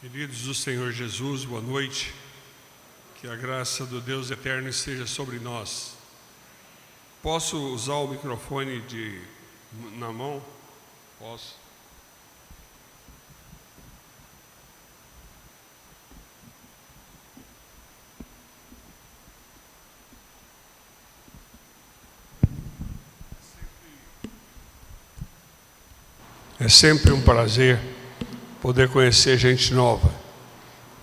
Queridos do Senhor Jesus, boa noite. Que a graça do Deus eterno esteja sobre nós. Posso usar o microfone na mão? Posso. É sempre um prazer poder conhecer gente nova.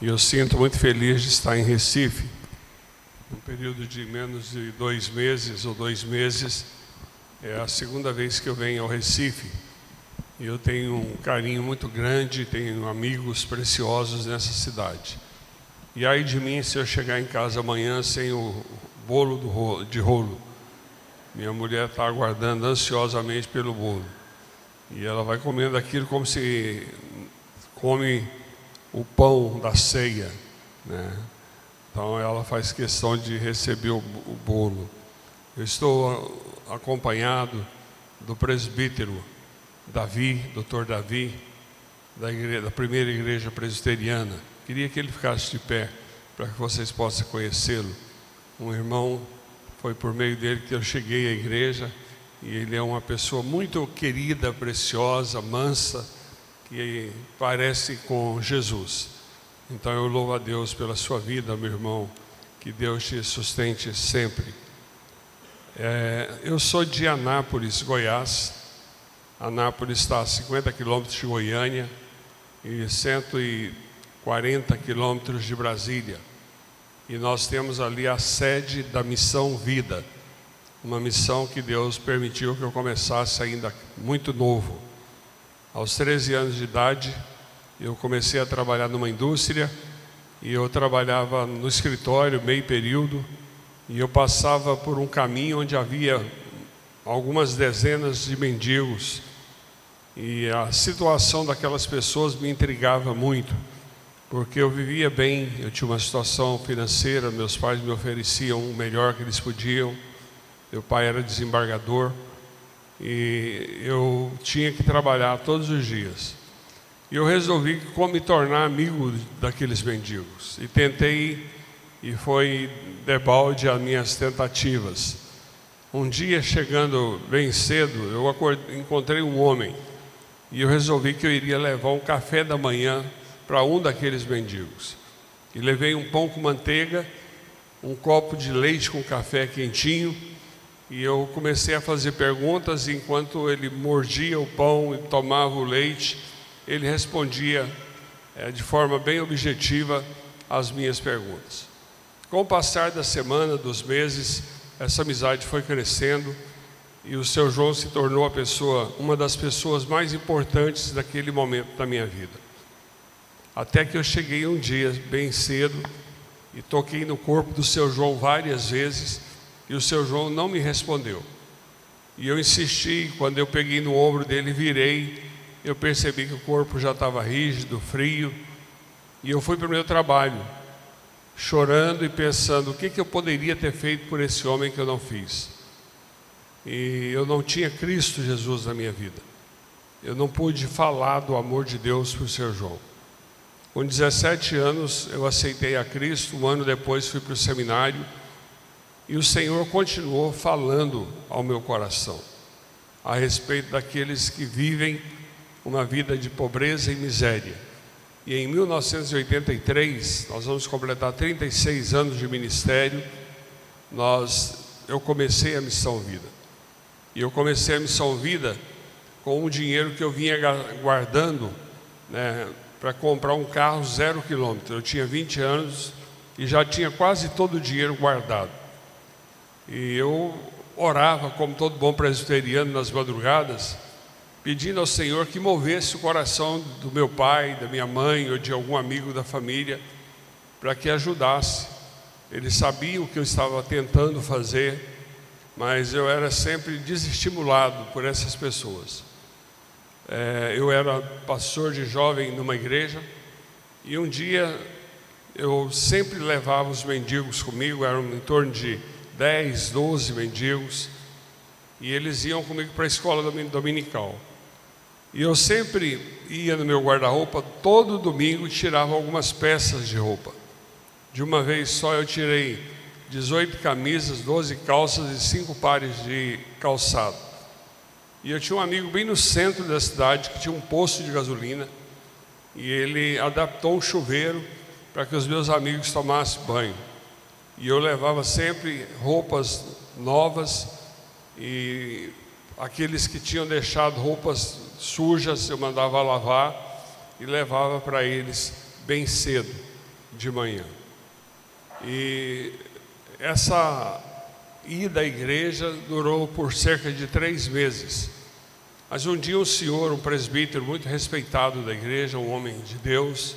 E eu sinto muito feliz de estar em Recife. Um período de menos de 2 meses ou 2 meses. É a segunda vez que eu venho ao Recife. E eu tenho um carinho muito grande, tenho amigos preciosos nessa cidade. E aí de mim se eu chegar em casa amanhã sem o bolo de rolo. Minha mulher está aguardando ansiosamente pelo bolo. E ela vai comendo aquilo como se come o pão da ceia, né? Então ela faz questão de receber o bolo. Eu estou acompanhado do presbítero Davi, Dr. Davi, da primeira igreja presbiteriana. Queria que ele ficasse de pé para que vocês possam conhecê-lo. Um irmão, foi por meio dele que eu cheguei à igreja, e ele é uma pessoa muito querida, preciosa, mansa, que parece com Jesus. Então eu louvo a Deus pela sua vida, meu irmão, que Deus te sustente sempre. Eu sou de Anápolis, Goiás. Anápolis está a 50 quilômetros de Goiânia e 140 quilômetros de Brasília. E nós temos ali a sede da Missão Vida, uma missão que Deus permitiu que eu começasse ainda muito novo. Aos 13 anos de idade, eu comecei a trabalhar numa indústria, e eu trabalhava no escritório, meio período, e eu passava por um caminho onde havia algumas dezenas de mendigos, e a situação daquelas pessoas me intrigava muito, porque eu vivia bem, eu tinha uma situação financeira, meus pais me ofereciam o melhor que eles podiam, meu pai era desembargador, e eu tinha que trabalhar todos os dias. E eu resolvi como me tornar amigo daqueles mendigos. E tentei, e foi debalde as minhas tentativas. Um dia, chegando bem cedo, eu encontrei um homem. E eu resolvi que eu iria levar um café da manhã para um daqueles mendigos. E levei um pão com manteiga, um copo de leite com café quentinho. E eu comecei a fazer perguntas, e enquanto ele mordia o pão e tomava o leite, ele respondia de forma bem objetiva às minhas perguntas. Com o passar da semana, dos meses, essa amizade foi crescendo, e o seu João se tornou uma das pessoas mais importantes daquele momento da minha vida. Até que eu cheguei um dia bem cedo e toquei no corpo do seu João várias vezes, e o seu João não me respondeu. E eu insisti, quando eu peguei no ombro dele e virei, eu percebi que o corpo já estava rígido, frio, e eu fui para o meu trabalho, chorando e pensando, o que eu poderia ter feito por esse homem que eu não fiz? E eu não tinha Cristo Jesus na minha vida. Eu não pude falar do amor de Deus para o seu João. Com 17 anos, eu aceitei a Cristo. Um ano depois, fui para o seminário. E o Senhor continuou falando ao meu coração a respeito daqueles que vivem uma vida de pobreza e miséria. E em 1983, nós vamos completar 36 anos de ministério, eu comecei a Missão Vida. E eu comecei a Missão Vida com um dinheiro que eu vinha guardando, né, para comprar um carro 0 quilômetro. Eu tinha 20 anos e já tinha quase todo o dinheiro guardado. E eu orava, como todo bom presbiteriano, nas madrugadas, pedindo ao Senhor que movesse o coração do meu pai, da minha mãe ou de algum amigo da família, para que ajudasse. Eles sabiam o que eu estava tentando fazer, mas eu era sempre desestimulado por essas pessoas. Eu era pastor de jovem numa igreja, e um dia eu sempre levava os mendigos comigo, eram em torno de 10, 12 mendigos, e eles iam comigo para a escola dominical. E eu sempre ia no meu guarda-roupa, todo domingo tirava algumas peças de roupa. De uma vez só eu tirei 18 camisas, 12 calças e 5 pares de calçado. E eu tinha um amigo bem no centro da cidade que tinha um posto de gasolina, e ele adaptou um chuveiro para que os meus amigos tomassem banho. E eu levava sempre roupas novas, e aqueles que tinham deixado roupas sujas eu mandava lavar e levava para eles bem cedo de manhã. E essa ida à igreja durou por cerca de 3 meses. Mas um dia um senhor, um presbítero muito respeitado da igreja, um homem de Deus,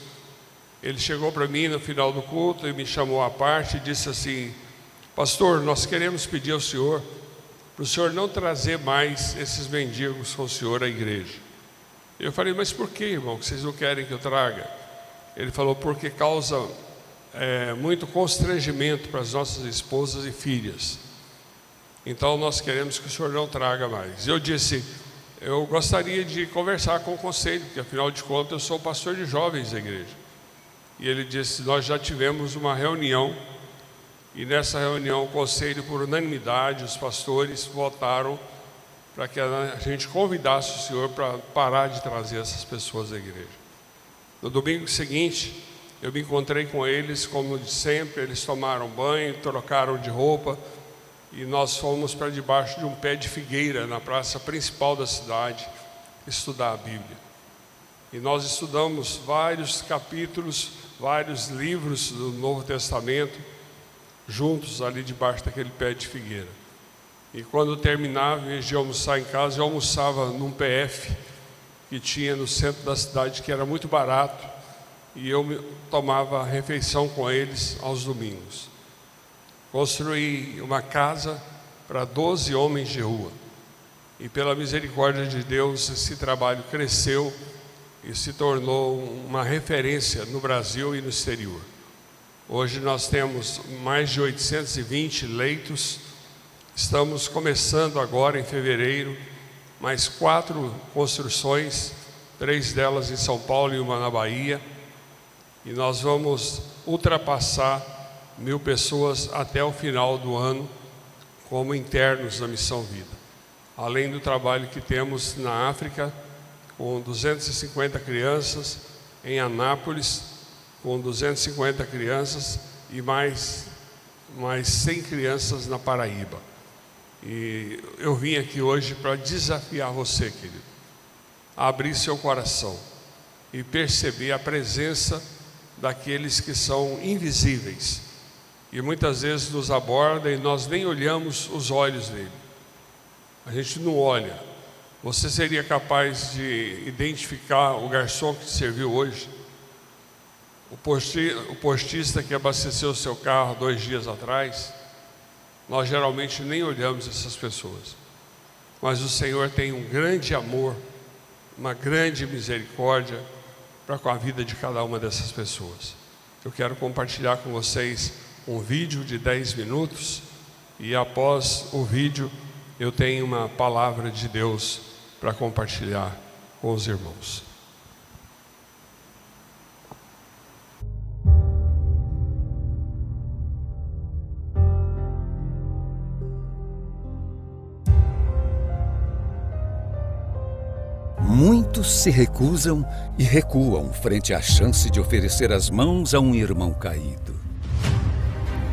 ele chegou para mim no final do culto e me chamou à parte e disse assim: pastor, nós queremos pedir ao senhor para o senhor não trazer mais esses mendigos com o senhor à igreja. Eu falei: mas por que, irmão, que vocês não querem que eu traga? Ele falou: porque causa muito constrangimento para as nossas esposas e filhas. Então nós queremos que o senhor não traga mais. Eu disse: eu gostaria de conversar com o conselho, porque afinal de contas eu sou pastor de jovens da igreja. E ele disse: nós já tivemos uma reunião, e nessa reunião o conselho, por unanimidade, os pastores votaram para que a gente convidasse o senhor para parar de trazer essas pessoas à igreja. No domingo seguinte, eu me encontrei com eles, como de sempre. Eles tomaram banho, trocaram de roupa, e nós fomos para debaixo de um pé de figueira, na praça principal da cidade, estudar a Bíblia. E nós estudamos vários capítulos, vários livros do Novo Testamento, juntos ali debaixo daquele pé de figueira. E quando terminava, em vez de almoçar em casa, eu almoçava num PF que tinha no centro da cidade, que era muito barato, e eu tomava a refeição com eles aos domingos. Construí uma casa para 12 homens de rua, e pela misericórdia de Deus esse trabalho cresceu e se tornou uma referência no Brasil e no exterior. Hoje nós temos mais de 820 leitos. Estamos começando agora em fevereiro mais 4 construções, 3 delas em São Paulo e uma na Bahia, e nós vamos ultrapassar 1000 pessoas até o final do ano como internos da Missão Vida, além do trabalho que temos na África com 250 crianças, em Anápolis com 250 crianças e mais 100 crianças na Paraíba. E eu vim aqui hoje para desafiar você, querido, a abrir seu coração e perceber a presença daqueles que são invisíveis e muitas vezes nos aborda e nós nem olhamos os olhos dele. A gente não olha. Você seria capaz de identificar o garçom que te serviu hoje? O postista que abasteceu o seu carro 2 dias atrás? Nós geralmente nem olhamos essas pessoas, mas o Senhor tem um grande amor, uma grande misericórdia para com a vida de cada uma dessas pessoas. Eu quero compartilhar com vocês um vídeo de 10 minutos, e após o vídeo eu tenho uma palavra de Deus para compartilhar com os irmãos. Muitos se recusam e recuam frente à chance de oferecer as mãos a um irmão caído.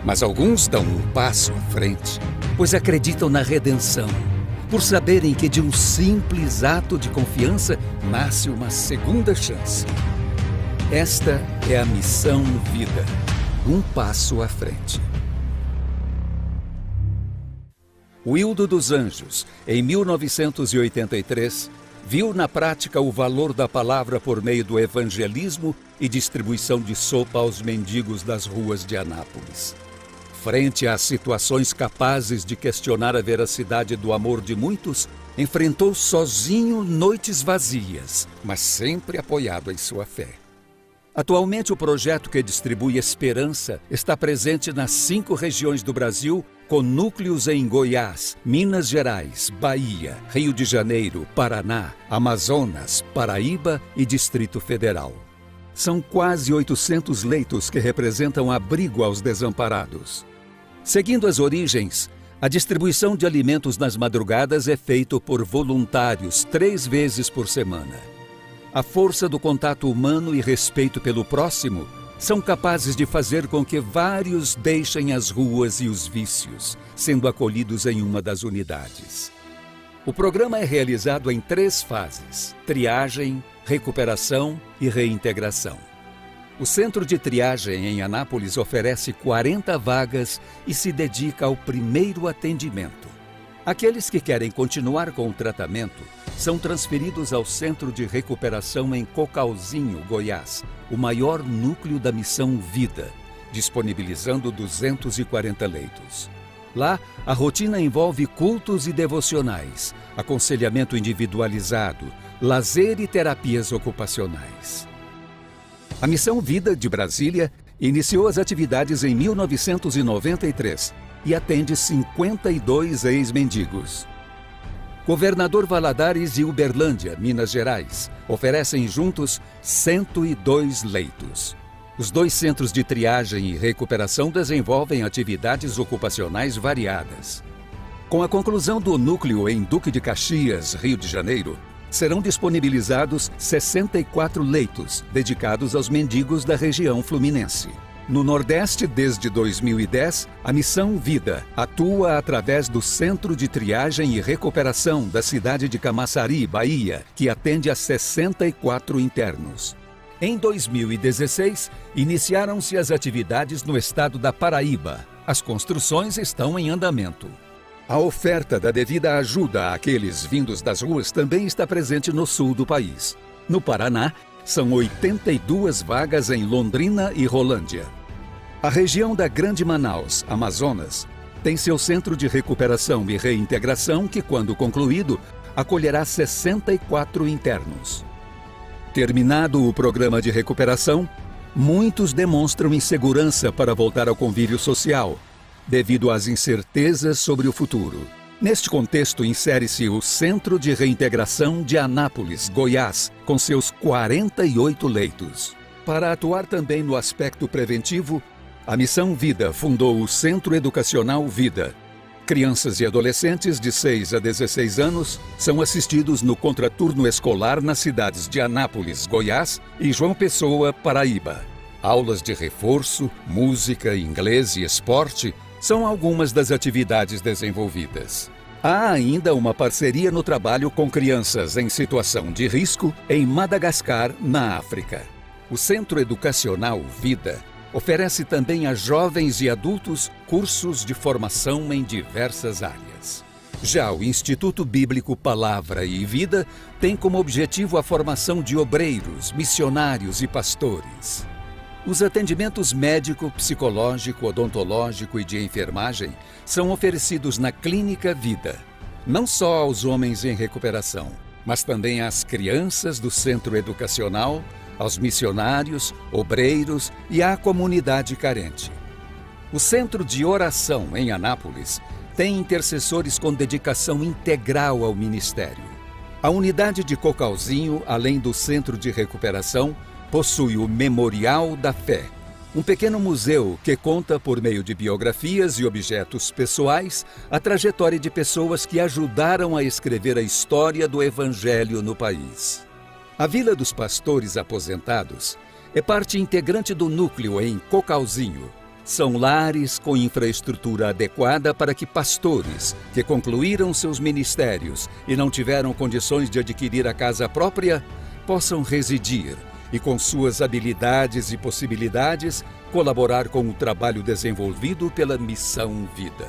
Mas alguns dão um passo à frente, pois acreditam na redenção, por saberem que de um simples ato de confiança nasce uma segunda chance. Esta é a Missão Vida, um passo à frente. Wildo dos Anjos, em 1983, viu na prática o valor da palavra por meio do evangelismo e distribuição de sopa aos mendigos das ruas de Anápolis. Frente às situações capazes de questionar a veracidade do amor de muitos, enfrentou sozinho noites vazias, mas sempre apoiado em sua fé. Atualmente, o projeto que distribui esperança está presente nas 5 regiões do Brasil, com núcleos em Goiás, Minas Gerais, Bahia, Rio de Janeiro, Paraná, Amazonas, Paraíba e Distrito Federal. São quase 800 leitos que representam abrigo aos desamparados. Seguindo as origens, a distribuição de alimentos nas madrugadas é feita por voluntários 3 vezes por semana. A força do contato humano e respeito pelo próximo são capazes de fazer com que vários deixem as ruas e os vícios, sendo acolhidos em uma das unidades. O programa é realizado em 3 fases: triagem, recuperação e reintegração. O Centro de Triagem em Anápolis oferece 40 vagas e se dedica ao primeiro atendimento. Aqueles que querem continuar com o tratamento são transferidos ao Centro de Recuperação em Cocalzinho, Goiás, o maior núcleo da Missão Vida, disponibilizando 240 leitos. Lá, a rotina envolve cultos e devocionais, aconselhamento individualizado, lazer e terapias ocupacionais. A Missão Vida de Brasília iniciou as atividades em 1993 e atende 52 ex-mendigos. Governador Valadares e Uberlândia, Minas Gerais, oferecem juntos 102 leitos. Os 2 centros de triagem e recuperação desenvolvem atividades ocupacionais variadas. Com a conclusão do núcleo em Duque de Caxias, Rio de Janeiro, serão disponibilizados 64 leitos dedicados aos mendigos da região fluminense. No Nordeste, desde 2010, a Missão Vida atua através do Centro de Triagem e Recuperação da cidade de Camaçari, Bahia, que atende a 64 internos. Em 2016, iniciaram-se as atividades no estado da Paraíba. As construções estão em andamento. A oferta da devida ajuda àqueles vindos das ruas também está presente no sul do país. No Paraná, são 82 vagas em Londrina e Rolândia. A região da Grande Manaus, Amazonas, tem seu centro de recuperação e reintegração que, quando concluído, acolherá 64 internos. Terminado o programa de recuperação, muitos demonstram insegurança para voltar ao convívio social, devido às incertezas sobre o futuro. Neste contexto, insere-se o Centro de Reintegração de Anápolis, Goiás, com seus 48 leitos. Para atuar também no aspecto preventivo, a Missão Vida fundou o Centro Educacional Vida. Crianças e adolescentes de 6 a 16 anos são assistidos no contraturno escolar nas cidades de Anápolis, Goiás e João Pessoa, Paraíba. Aulas de reforço, música, inglês e esporte são algumas das atividades desenvolvidas. Há ainda uma parceria no trabalho com crianças em situação de risco em Madagascar, na África. O Centro Educacional Vida oferece também a jovens e adultos cursos de formação em diversas áreas. Já o Instituto Bíblico Palavra e Vida tem como objetivo a formação de obreiros, missionários e pastores. Os atendimentos médico, psicológico, odontológico e de enfermagem são oferecidos na Clínica Vida, não só aos homens em recuperação, mas também às crianças do centro educacional, aos missionários, obreiros e à comunidade carente. O Centro de Oração em Anápolis tem intercessores com dedicação integral ao ministério. A unidade de Cocalzinho, além do Centro de Recuperação, possui o Memorial da Fé, um pequeno museu que conta, por meio de biografias e objetos pessoais, a trajetória de pessoas que ajudaram a escrever a história do Evangelho no país. A Vila dos Pastores Aposentados é parte integrante do núcleo em Cocalzinho. São lares com infraestrutura adequada para que pastores que concluíram seus ministérios e não tiveram condições de adquirir a casa própria possam residir e, com suas habilidades e possibilidades, colaborar com o trabalho desenvolvido pela Missão Vida.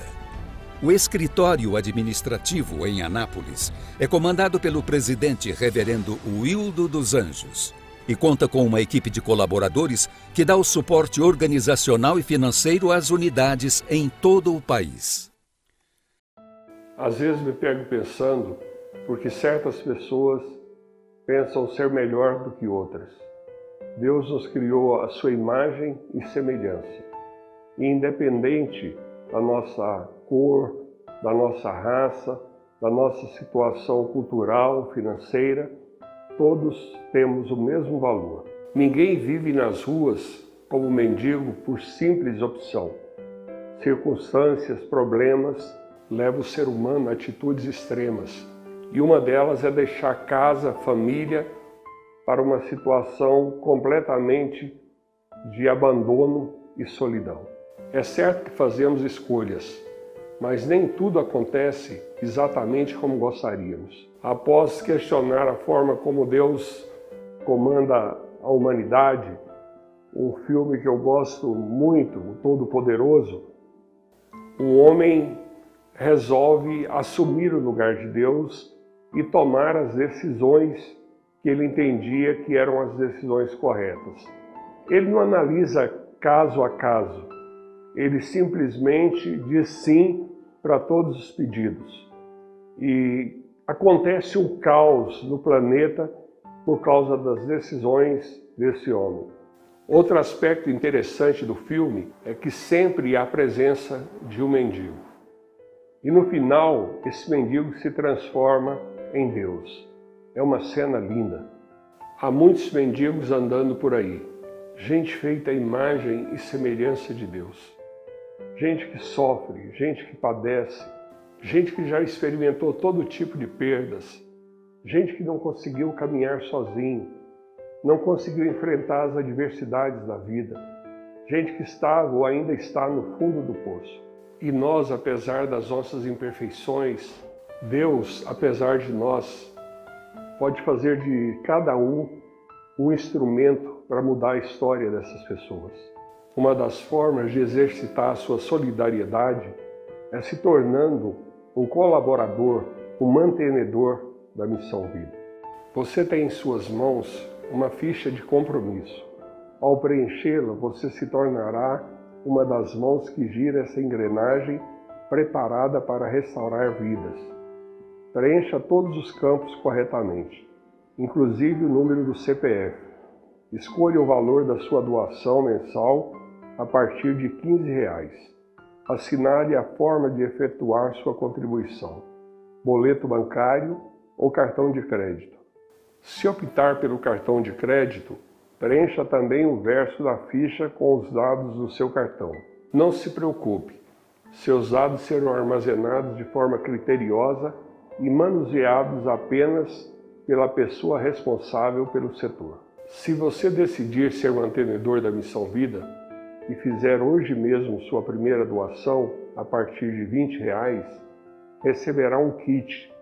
O escritório administrativo em Anápolis é comandado pelo presidente reverendo Wildo dos Anjos e conta com uma equipe de colaboradores que dá o suporte organizacional e financeiro às unidades em todo o país. Às vezes me pego pensando porque certas pessoas pensam ser melhor do que outras. Deus nos criou à sua imagem e semelhança. E independente da nossa cor, da nossa raça, da nossa situação cultural, financeira, todos temos o mesmo valor. Ninguém vive nas ruas como mendigo por simples opção. Circunstâncias, problemas levam o ser humano a atitudes extremas. E uma delas é deixar casa, família, para uma situação completamente de abandono e solidão. É certo que fazemos escolhas, mas nem tudo acontece exatamente como gostaríamos. Após questionar a forma como Deus comanda a humanidade, um filme que eu gosto muito, O Todo-Poderoso, um homem resolve assumir o lugar de Deus e tomar as decisões que ele entendia que eram as decisões corretas. Ele não analisa caso a caso, ele simplesmente diz sim para todos os pedidos. E acontece um caos no planeta por causa das decisões desse homem. Outro aspecto interessante do filme é que sempre há a presença de um mendigo. E no final, esse mendigo se transforma em Deus. É uma cena linda. Há muitos mendigos andando por aí. Gente feita à imagem e semelhança de Deus. Gente que sofre, gente que padece, gente que já experimentou todo tipo de perdas, gente que não conseguiu caminhar sozinho, não conseguiu enfrentar as adversidades da vida, gente que estava ou ainda está no fundo do poço. E nós, apesar das nossas imperfeições, Deus, apesar de nós, pode fazer de cada um instrumento para mudar a história dessas pessoas. Uma das formas de exercitar a sua solidariedade é se tornando um colaborador, um mantenedor da Missão Vida. Você tem em suas mãos uma ficha de compromisso. Ao preenchê-la, você se tornará uma das mãos que gira essa engrenagem preparada para restaurar vidas. Preencha todos os campos corretamente, inclusive o número do CPF. Escolha o valor da sua doação mensal a partir de R$15. Assinale a forma de efetuar sua contribuição, boleto bancário ou cartão de crédito. Se optar pelo cartão de crédito, preencha também o verso da ficha com os dados do seu cartão. Não se preocupe, seus dados serão armazenados de forma criteriosa e manuseados apenas pela pessoa responsável pelo setor. Se você decidir ser mantenedor da Missão Vida e fizer hoje mesmo sua primeira doação a partir de R$20, receberá um kit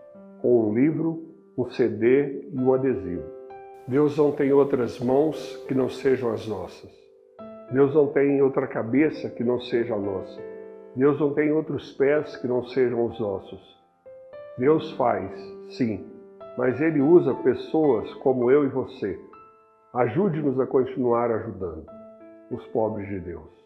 com um livro, um CD e um adesivo. Deus não tem outras mãos que não sejam as nossas. Deus não tem outra cabeça que não seja a nossa. Deus não tem outros pés que não sejam os nossos. Deus faz, sim, mas Ele usa pessoas como eu e você. Ajude-nos a continuar ajudando os pobres de Deus.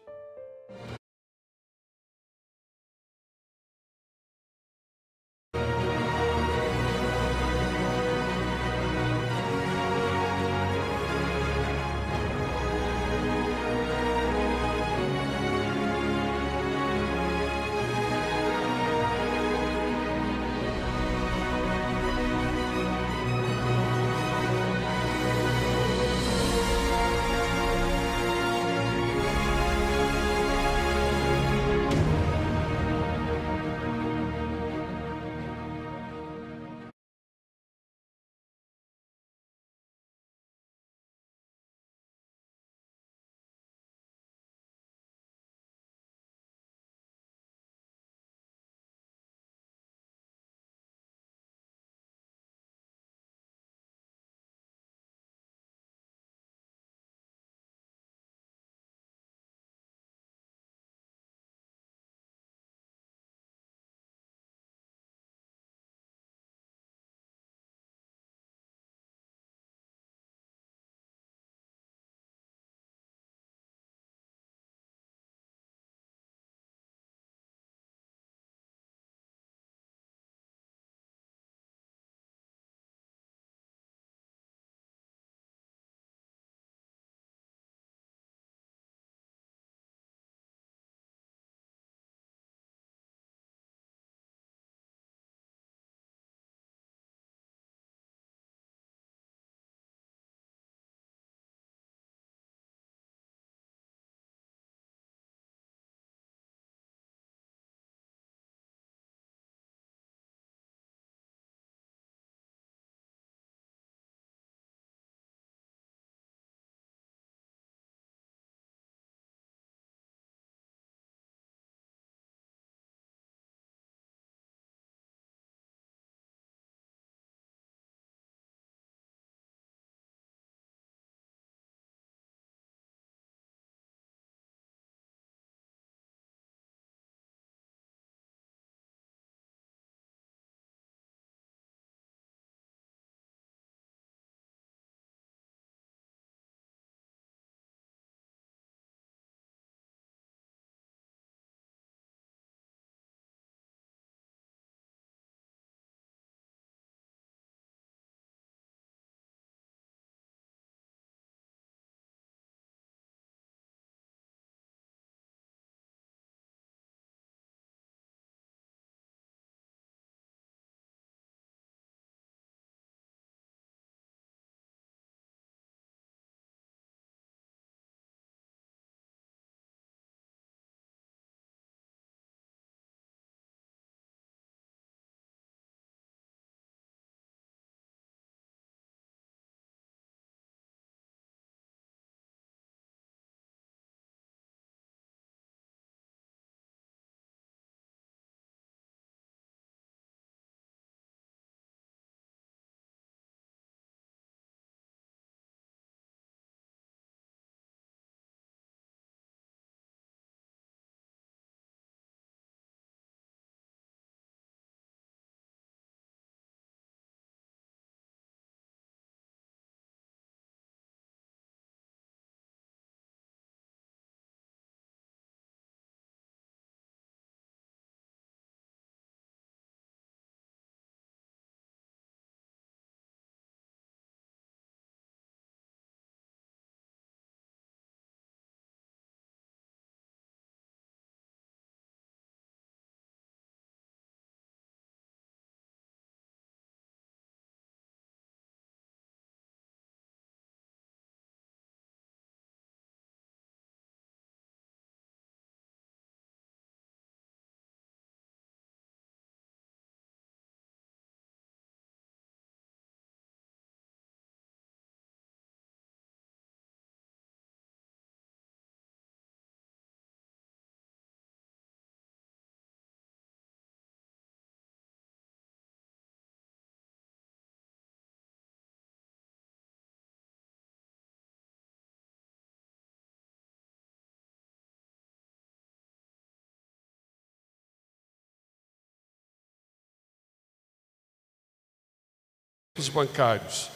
boletos bancários,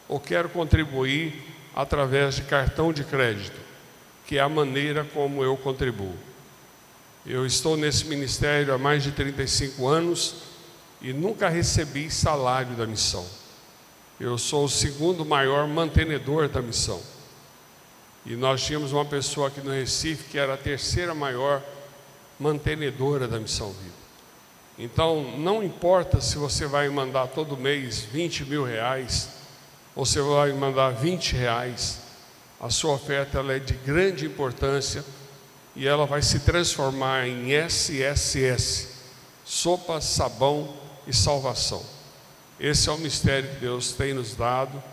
ou quero contribuir através de cartão de crédito, que é a maneira como eu contribuo. Eu estou nesse ministério há mais de 35 anos e nunca recebi salário da missão. Eu sou o segundo maior mantenedor da missão. E nós tínhamos uma pessoa aqui no Recife que era a terceira maior mantenedora da Missão Vida. Então, não importa se você vai mandar todo mês 20 mil reais, ou se vai mandar 20 reais, a sua oferta ela é de grande importância e ela vai se transformar em SSS, sopa, sabão e salvação. Esse é o mistério que Deus tem nos dado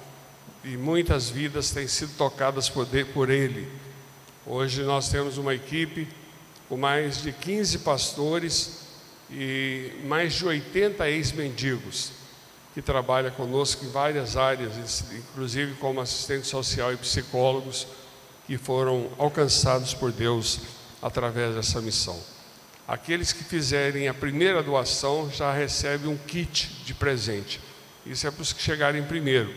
e muitas vidas têm sido tocadas por Ele. Hoje nós temos uma equipe com mais de 15 pastores e mais de 80 ex-mendigos que trabalham conosco em várias áreas, inclusive como assistente social e psicólogos, que foram alcançados por Deus através dessa missão. Aqueles que fizerem a primeira doação já recebem um kit de presente. Isso é para os que chegarem primeiro.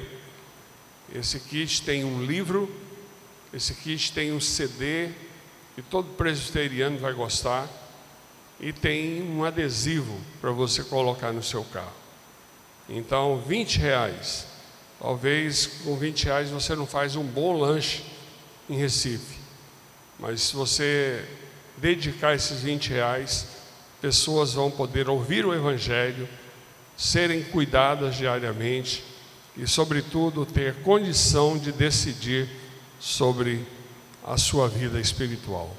Esse kit tem um livro, esse kit tem um CD, que todo presbiteriano vai gostar, e tem um adesivo para você colocar no seu carro. Então, 20 reais. Talvez com 20 reais você não faz um bom lanche em Recife. Mas se você dedicar esses 20 reais, pessoas vão poder ouvir o Evangelho, serem cuidadas diariamente e, sobretudo, ter condição de decidir sobre a sua vida espiritual.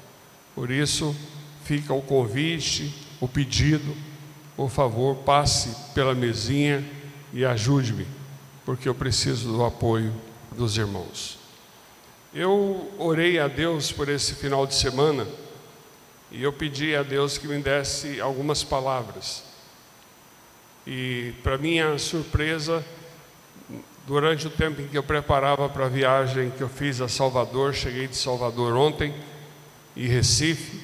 Por isso, fica o convite, o pedido, por favor, passe pela mesinha e ajude-me, porque eu preciso do apoio dos irmãos. Eu orei a Deus por esse final de semana e eu pedi a Deus que me desse algumas palavras. E, para minha surpresa, durante o tempo em que eu preparava para a viagem que eu fiz a Salvador, cheguei de Salvador ontem, e Recife,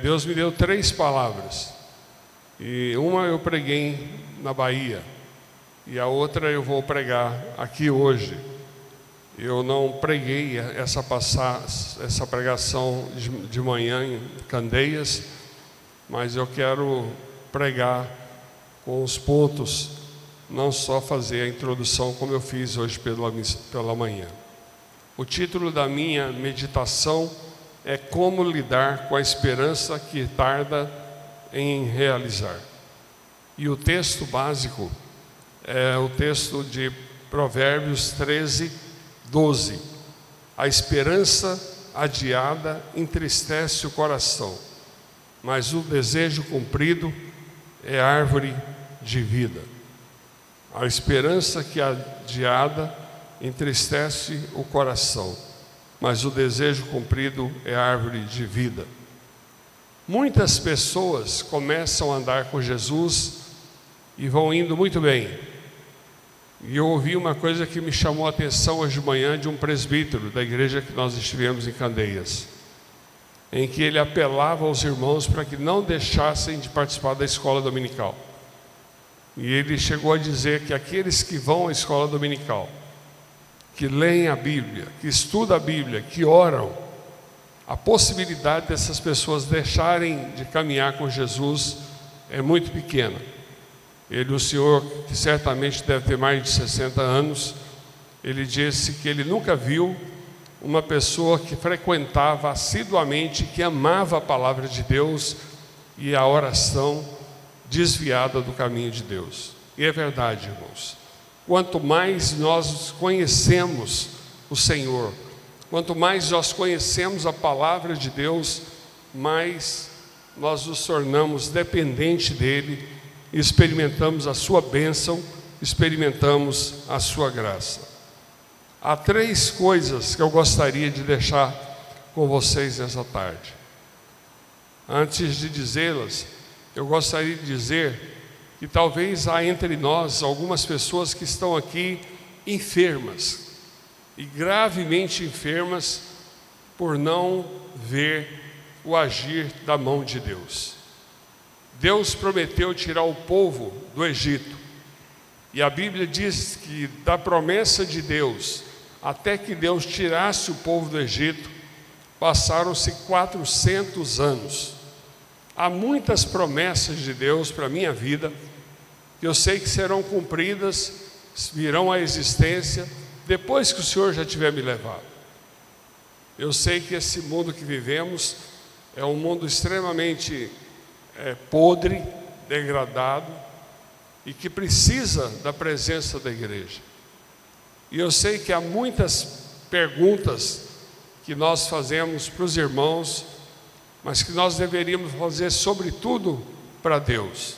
Deus me deu 3 palavras. E uma eu preguei na Bahia, e a outra eu vou pregar aqui hoje. Eu não preguei essa pregação de manhã em Candeias, mas eu quero pregar com os pontos, não só fazer a introdução como eu fiz hoje pela manhã. O título da minha meditação é Como lidar com a esperança que tarda em realizar. E o texto básico é o texto de Provérbios 13:12. A esperança adiada entristece o coração, mas o desejo cumprido é árvore de vida. A esperança que adiada entristece o coração, mas o desejo cumprido é árvore de vida. Muitas pessoas começam a andar com Jesus e vão indo muito bem. E eu ouvi uma coisa que me chamou a atenção hoje de manhã de um presbítero da igreja que nós estivemos em Candeias, em que ele apelava aos irmãos para que não deixassem de participar da escola dominical. E ele chegou a dizer que aqueles que vão à escola dominical, que leem a Bíblia, que estudam a Bíblia, que oram, a possibilidade dessas pessoas deixarem de caminhar com Jesus é muito pequena. O senhor, que certamente deve ter mais de 60 anos, ele disse que ele nunca viu uma pessoa que frequentava assiduamente, que amava a palavra de Deus e a oração, desviada do caminho de Deus. E é verdade, irmãos. Quanto mais nós conhecemos o Senhor, quanto mais nós conhecemos a palavra de Deus, mais nós nos tornamos dependentes dEle, experimentamos a sua bênção, experimentamos a sua graça. Há 3 coisas que eu gostaria de deixar com vocês nessa tarde. Antes de dizê-las, eu gostaria de dizer que talvez há entre nós algumas pessoas que estão aqui enfermas, e gravemente enfermas, por não ver o agir da mão de Deus. Deus prometeu tirar o povo do Egito, E a Bíblia diz que da promessa de Deus, até que Deus tirasse o povo do Egito, passaram-se 400 anos. Há muitas promessas de Deus para a minha vida, que eu sei que serão cumpridas, virão à existência, depois que o Senhor já tiver me levado. Eu sei que esse mundo que vivemos é um mundo extremamente podre, degradado, e que precisa da presença da igreja. E eu sei que há muitas perguntas que nós fazemos para os irmãos, mas que nós deveríamos fazer sobretudo para Deus.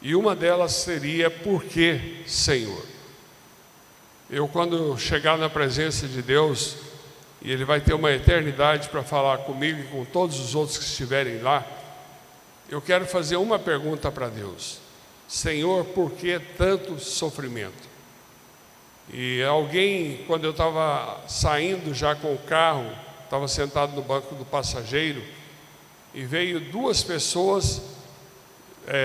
E uma delas seria: por que, Senhor? Eu, quando chegar na presença de Deus, e Ele vai ter uma eternidade para falar comigo e com todos os outros que estiverem lá, eu quero fazer uma pergunta para Deus: Senhor, por que tanto sofrimento? E alguém, quando eu estava saindo já com o carro, estava sentado no banco do passageiro, e veio duas pessoas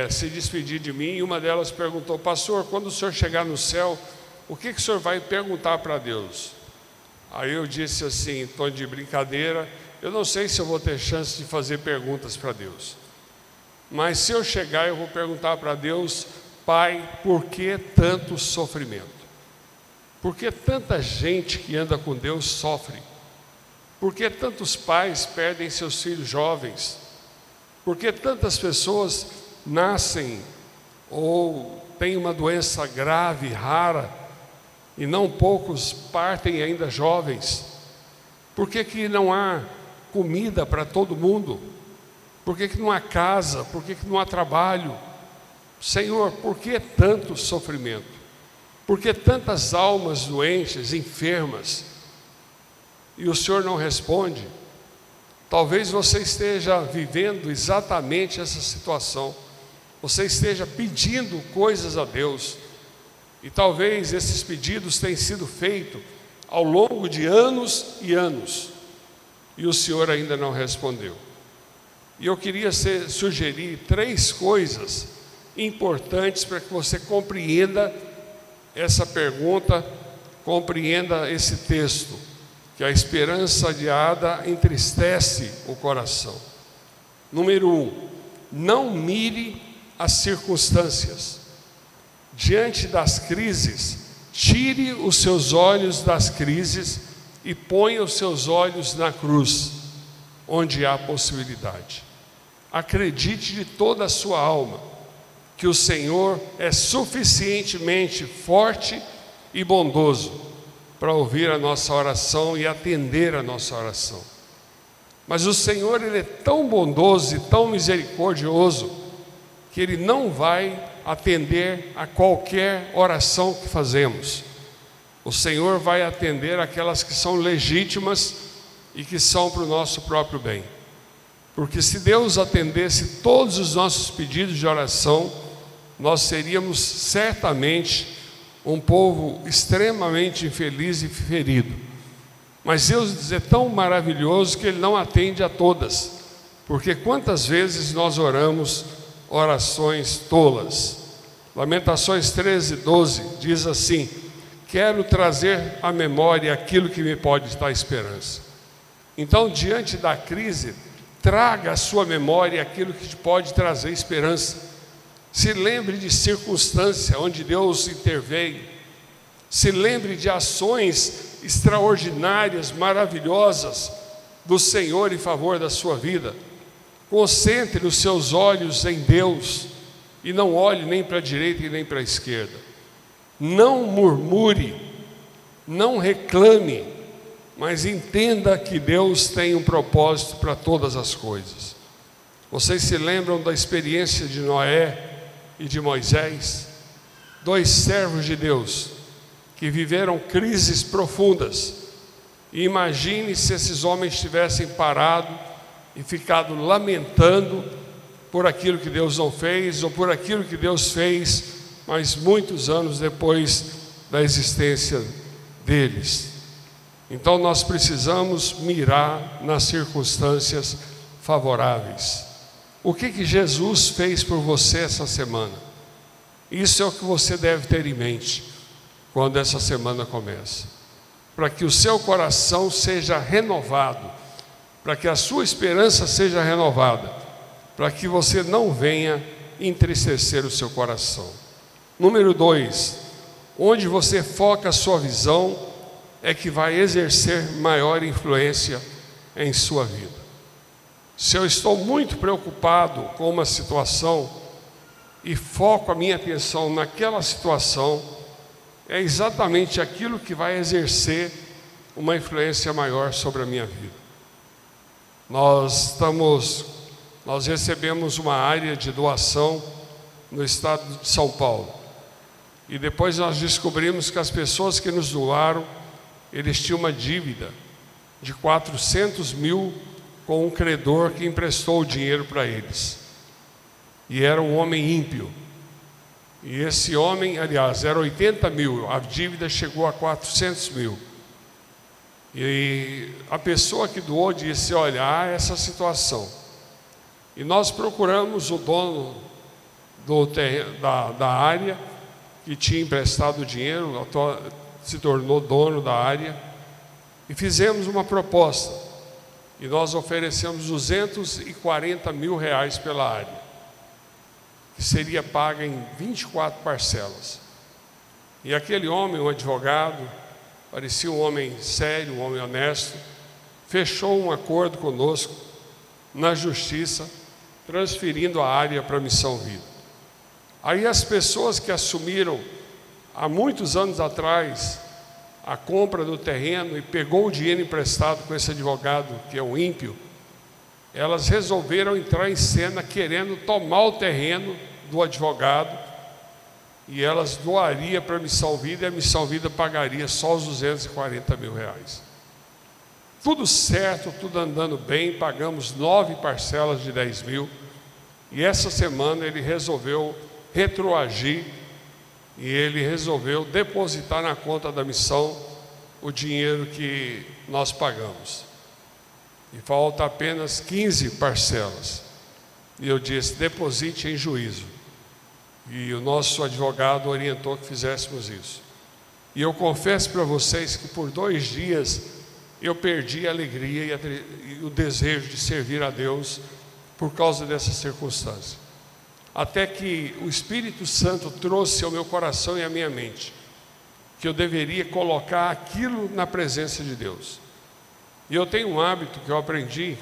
se despedir de mim, e uma delas perguntou: pastor, quando o senhor chegar no céu, o que o senhor vai perguntar para Deus? Aí eu disse assim, em tom de brincadeira: eu não sei se eu vou ter chance de fazer perguntas para Deus, mas se eu chegar, eu vou perguntar para Deus: Pai, por que tanto sofrimento? Por que tanta gente que anda com Deus sofre? Por que tantos pais perdem seus filhos jovens? Por que tantas pessoas nascem ou têm uma doença grave, rara, e não poucos partem ainda jovens? Por que não há comida para todo mundo? Por que não há casa? Por que não há trabalho? Senhor, por que tanto sofrimento? Por que tantas almas doentes, enfermas? E o Senhor não responde. Talvez você esteja vivendo exatamente essa situação. Você esteja pedindo coisas a Deus, e talvez esses pedidos tenham sido feitos ao longo de anos e anos, e o Senhor ainda não respondeu. E eu queria sugerir 3 coisas importantes para que você compreenda essa pergunta, compreenda esse texto, que a esperança adiada entristece o coração. Número 1, não mire as circunstâncias. Diante das crises, tire os seus olhos das crises e ponha os seus olhos na cruz, onde há possibilidade. Acredite de toda a sua alma que o Senhor é suficientemente forte e bondoso para ouvir a nossa oração e atender a nossa oração. Mas o Senhor, Ele é tão bondoso e tão misericordioso que Ele não vai atender a qualquer oração que fazemos. O Senhor vai atender aquelas que são legítimas e que são para o nosso próprio bem. Porque se Deus atendesse todos os nossos pedidos de oração, nós seríamos certamente um povo extremamente infeliz e ferido. Mas Deus é tão maravilhoso que Ele não atende a todas. Porque quantas vezes nós oramos orações tolas? Lamentações 13:12 diz assim: quero trazer à memória aquilo que me pode dar esperança. Então, diante da crise, traga à sua memória aquilo que te pode trazer esperança. Se lembre de circunstância onde Deus interveio. Se lembre de ações extraordinárias, maravilhosas do Senhor em favor da sua vida. Concentre os seus olhos em Deus e não olhe nem para a direita e nem para a esquerda. Não murmure, não reclame, mas entenda que Deus tem um propósito para todas as coisas. Vocês se lembram da experiência de Noé e de Moisés? 2 servos de Deus que viveram crises profundas. E imagine se esses homens tivessem parado e ficado lamentando por aquilo que Deus não fez, ou por aquilo que Deus fez, mas muitos anos depois da existência deles. Então nós precisamos mirar nas circunstâncias favoráveis. O que Jesus fez por você essa semana? Isso é o que você deve ter em mente quando essa semana começa, para que o seu coração seja renovado, para que a sua esperança seja renovada, para que você não venha entristecer o seu coração. Número 2, onde você foca a sua visão é que vai exercer maior influência em sua vida. Se eu estou muito preocupado com uma situação e foco a minha atenção naquela situação, é exatamente aquilo que vai exercer uma influência maior sobre a minha vida. Nós recebemos uma área de doação no estado de São Paulo. E depois nós descobrimos que as pessoas que nos doaram, eles tinham uma dívida de 400 mil com um credor que emprestou o dinheiro para eles. E era um homem ímpio. E esse homem, aliás, era 80 mil, a dívida chegou a 400 mil. E a pessoa que doou disse: olha, há essa situação. E nós procuramos o dono da área, que tinha emprestado o dinheiro, se tornou dono da área, e fizemos uma proposta. E nós oferecemos 240 mil reais pela área, que seria paga em 24 parcelas. E aquele homem, um advogado, parecia um homem sério, um homem honesto, fechou um acordo conosco na justiça, transferindo a área para a Missão Vida. Aí as pessoas que assumiram há muitos anos atrás a compra do terreno e pegou o dinheiro emprestado com esse advogado que é um ímpio, elas resolveram entrar em cena querendo tomar o terreno do advogado, e elas doariam para a Missão Vida, e a Missão Vida pagaria só os 240 mil reais. Tudo certo, tudo andando bem, pagamos 9 parcelas de 10 mil, e essa semana ele resolveu retroagir, e ele resolveu depositar na conta da missão o dinheiro que nós pagamos. E falta apenas 15 parcelas. E eu disse: deposite em juízo. E o nosso advogado orientou que fizéssemos isso. E eu confesso para vocês que por 2 dias eu perdi a alegria e o desejo de servir a Deus por causa dessa circunstância. Até que o Espírito Santo trouxe ao meu coração e à minha mente que eu deveria colocar aquilo na presença de Deus. E eu tenho um hábito que eu aprendi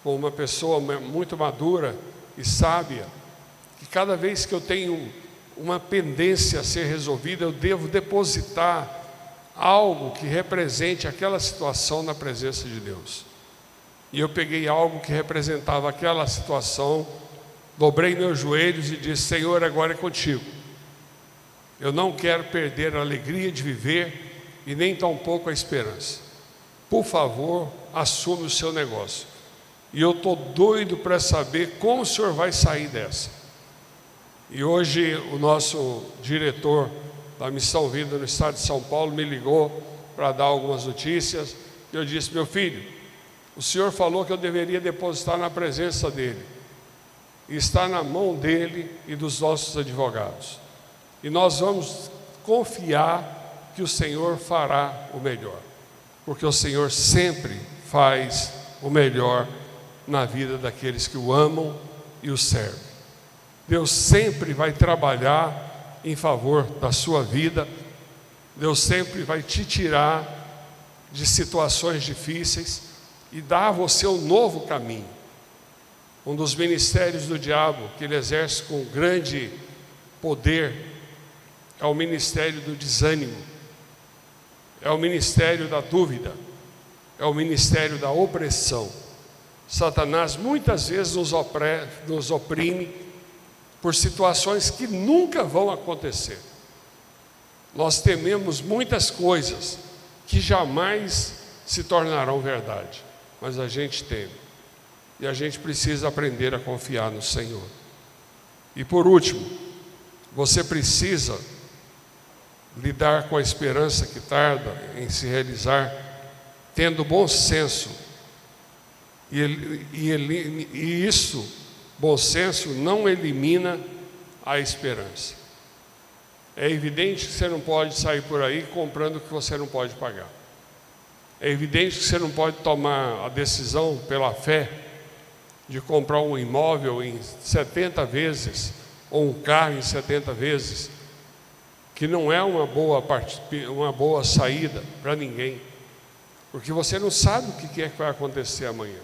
com uma pessoa muito madura e sábia, que cada vez que eu tenho uma pendência a ser resolvida, eu devo depositar algo que represente aquela situação na presença de Deus. E eu peguei algo que representava aquela situação, dobrei meus joelhos e disse: Senhor, agora é contigo. Eu não quero perder a alegria de viver e nem tampouco a esperança. Por favor, assume o seu negócio. E eu estou doido para saber como o Senhor vai sair dessa. E hoje o nosso diretor da Missão Vida no estado de São Paulo me ligou para dar algumas notícias. E eu disse: meu filho, o Senhor falou que eu deveria depositar na presença dele. E está na mão dele e dos nossos advogados. E nós vamos confiar que o Senhor fará o melhor, porque o Senhor sempre faz o melhor na vida daqueles que o amam e o servem. Deus sempre vai trabalhar em favor da sua vida. Deus sempre vai te tirar de situações difíceis e dar a você um novo caminho. Um dos ministérios do diabo que ele exerce com grande poder é o ministério do desânimo, é o ministério da dúvida, é o ministério da opressão. Satanás muitas vezes nos oprime por situações que nunca vão acontecer. Nós tememos muitas coisas que jamais se tornarão verdade, mas a gente teme. E a gente precisa aprender a confiar no Senhor. E por último, você precisa lidar com a esperança que tarda em se realizar, tendo bom senso. E isso, bom senso, não elimina a esperança. É evidente que você não pode sair por aí comprando o que você não pode pagar. É evidente que você não pode tomar a decisão pela fé de comprar um imóvel em 70 vezes ou um carro em 70 vezes, que não é uma boa saída para ninguém, porque você não sabe o que é que vai acontecer amanhã.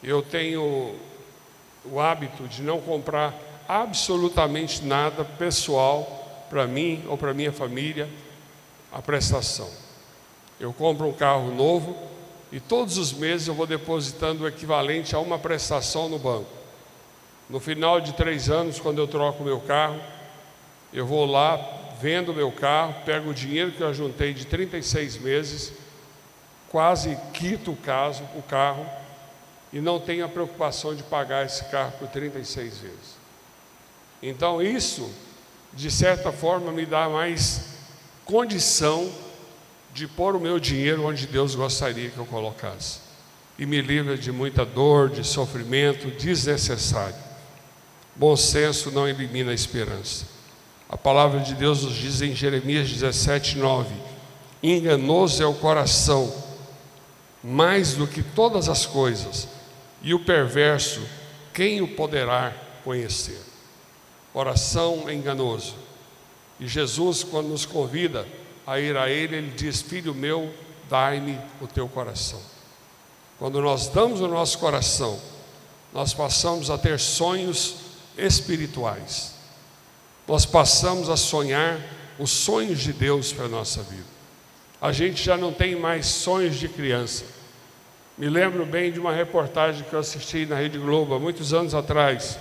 Eu tenho o hábito de não comprar absolutamente nada pessoal para mim ou para minha família, a prestação. Eu compro um carro novo e todos os meses eu vou depositando o equivalente a uma prestação no banco. No final de 3 anos, quando eu troco o meu carro, eu vou lá, vendo o meu carro, pego o dinheiro que eu juntei de 36 meses, quase quito o carro, e não tenho a preocupação de pagar esse carro por 36 vezes. Então isso, de certa forma, me dá mais condição de pôr o meu dinheiro onde Deus gostaria que eu colocasse. E me livra de muita dor, de sofrimento desnecessário. Bom senso não elimina a esperança. A palavra de Deus nos diz em Jeremias 17:9: enganoso é o coração, mais do que todas as coisas, e o perverso, quem o poderá conhecer? Coração é enganoso. E Jesus, quando nos convida a ir a Ele, Ele diz: filho meu, dai-me o teu coração. Quando nós damos o nosso coração, nós passamos a ter sonhos espirituais. Nós passamos a sonhar os sonhos de Deus para a nossa vida. A gente já não tem mais sonhos de criança. Me lembro bem de uma reportagem que eu assisti na Rede Globo há muitos anos atrás,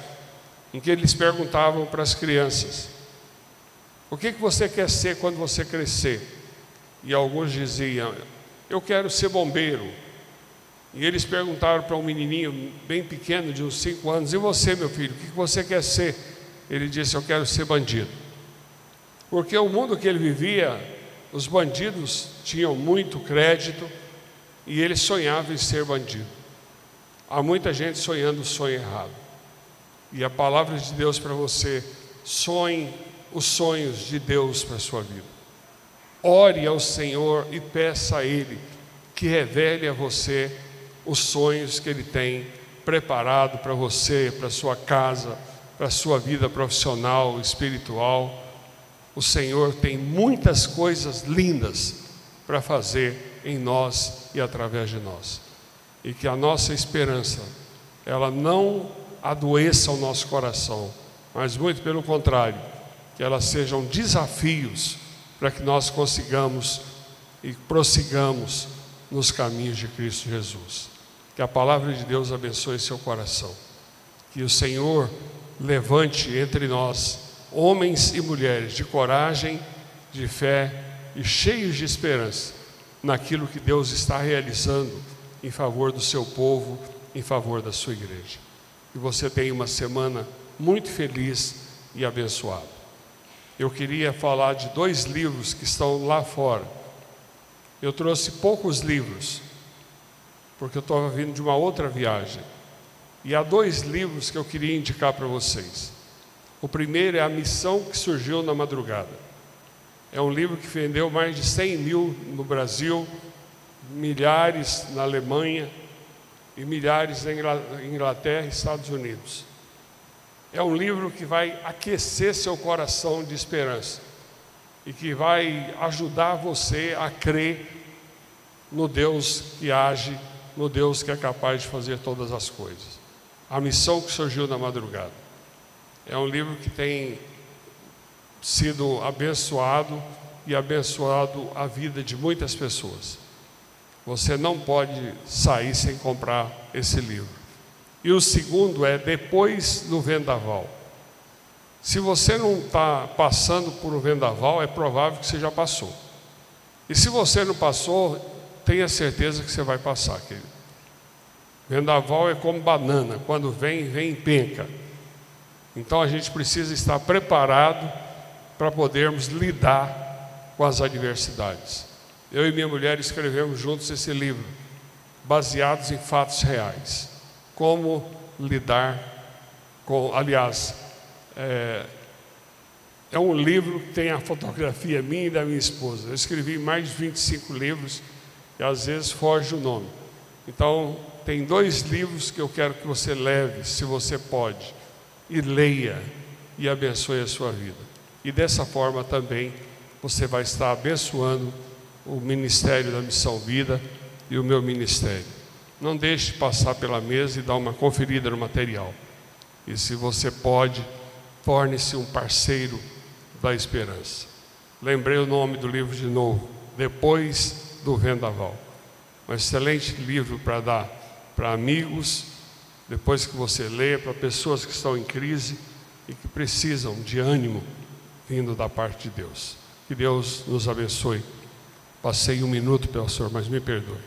em que eles perguntavam para as crianças: o que você quer ser quando você crescer? E alguns diziam: eu quero ser bombeiro. E eles perguntaram para um menininho bem pequeno, de uns 5 anos: e você, meu filho, o que você quer ser? Ele disse: eu quero ser bandido. Porque o mundo que ele vivia, os bandidos tinham muito crédito e ele sonhava em ser bandido. Há muita gente sonhando o sonho errado. E a palavra de Deus para você: sonhe os sonhos de Deus para a sua vida. Ore ao Senhor e peça a Ele que revele a você os sonhos que Ele tem preparado para você, para a sua casa, para a sua vida profissional, espiritual. O Senhor tem muitas coisas lindas para fazer em nós e através de nós. E que a nossa esperança, ela não adoeça o nosso coração, mas muito pelo contrário, que elas sejam desafios para que nós consigamos e prossigamos nos caminhos de Cristo Jesus. Que a palavra de Deus abençoe seu coração. Que o Senhor levante entre nós homens e mulheres de coragem, de fé e cheios de esperança naquilo que Deus está realizando em favor do seu povo, em favor da sua igreja. Que você tenha uma semana muito feliz e abençoada. Eu queria falar de 2 livros que estão lá fora. Eu trouxe poucos livros, porque eu estava vindo de uma outra viagem. E há 2 livros que eu queria indicar para vocês. O primeiro é A Missão que Surgiu na Madrugada. É um livro que vendeu mais de 100 mil no Brasil, milhares na Alemanha e milhares na Inglaterra e Estados Unidos. É um livro que vai aquecer seu coração de esperança e que vai ajudar você a crer no Deus que age, no Deus que é capaz de fazer todas as coisas. A Missão que Surgiu na Madrugada. É um livro que tem sido abençoado e abençoado a vida de muitas pessoas. Você não pode sair sem comprar esse livro. E o segundo é Depois do Vendaval. Se você não está passando por um vendaval, é provável que você já passou. E se você não passou, tenha certeza que você vai passar, querido. Vendaval é como banana, quando vem, vem em penca. Então a gente precisa estar preparado para podermos lidar com as adversidades. Eu e minha mulher escrevemos juntos esse livro, baseados em fatos reais. Como lidar com, aliás, é um livro que tem a fotografia minha e da minha esposa. Eu escrevi mais de 25 livros e às vezes foge o nome. Então, tem 2 livros que eu quero que você leve, se você pode, e leia e abençoe a sua vida. E dessa forma também você vai estar abençoando o Ministério da Missão Vida e o meu ministério. Não deixe passar pela mesa e dar uma conferida no material. E se você pode, torne-se um parceiro da esperança. Lembrei o nome do livro de novo, Depois do Vendaval. Um excelente livro para dar para amigos, depois que você lê, para pessoas que estão em crise e que precisam de ânimo vindo da parte de Deus. Que Deus nos abençoe. Passei 1 minuto, pastor, mas me perdoe.